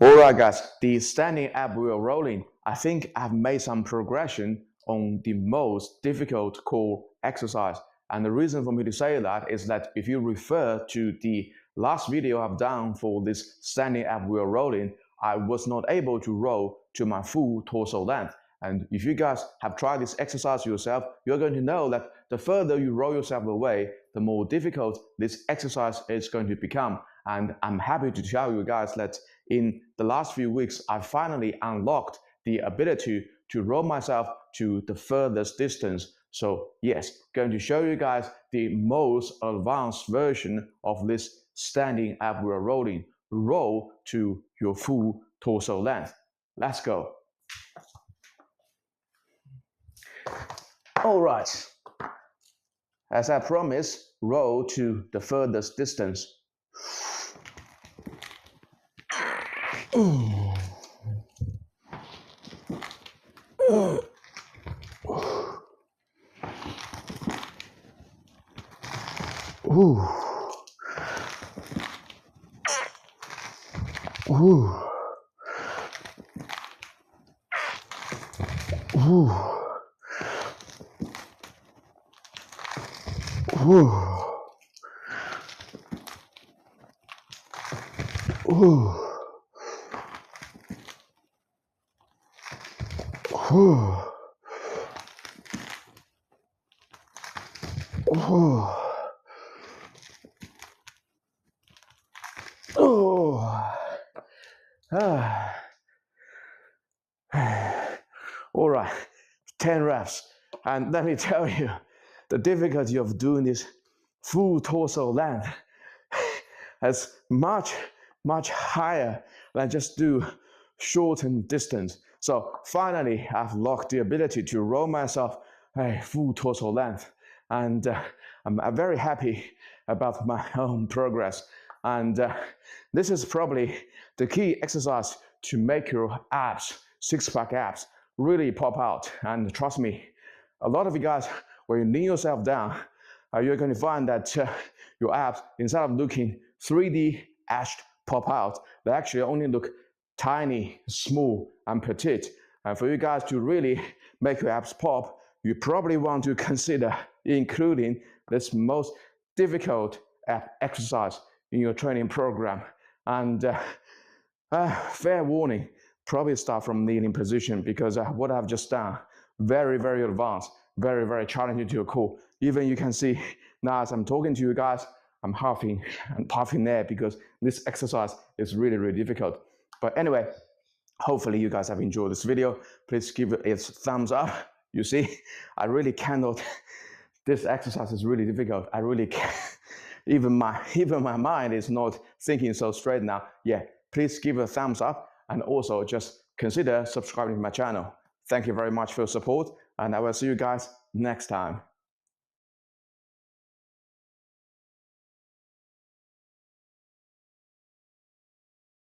Alright guys, the standing ab wheel rolling, I think I've made some progression on the most difficult core exercise. And the reason for me to say that is that if you refer to the last video I've done for this standing ab wheel rolling, I was not able to roll to my full torso length. And if you guys have tried this exercise yourself, you're going to know that the further you roll yourself away, the more difficult this exercise is going to become. And I'm happy to tell you guys that in the last few weeks, I finally unlocked the ability to roll myself to the furthest distance. So yes, going to show you guys the most advanced version of this standing ab wheel rolling. Roll to your full torso length. Let's go. All right. As I promised, roll to the furthest distance. Ooh. Ooh. Ooh. Ooh. Ooh. Ooh. Oh. Ah. All right, 10 reps. And let me tell you, the difficulty of doing this full torso length is much higher than just do shortened distance. So finally, I've locked the ability to roll myself a full torso length. And I'm very happy about my own progress. And this is probably the key exercise to make your abs, six-pack abs, really pop out. And trust me, a lot of you guys, when you kneel yourself down, you're going to find that your abs, instead of looking 3D etched pop out, they actually only look tiny, small, and petite. And for you guys to really make your abs pop, you probably want to consider including this most difficult ab exercise in your training program. And fair warning, probably start from kneeling position, because what I've just done, very advanced, very challenging to your core. Even you can see now as I'm talking to you guys, I'm huffing and puffing there because this exercise is really difficult. But anyway, hopefully you guys have enjoyed this video. Please give it a thumbs up. You see, I really cannot, this exercise is really difficult. I really can't, even my mind is not thinking so straight now. Yeah, please give a thumbs up and also just consider subscribing to my channel. Thank you very much for your support, and I will see you guys next time.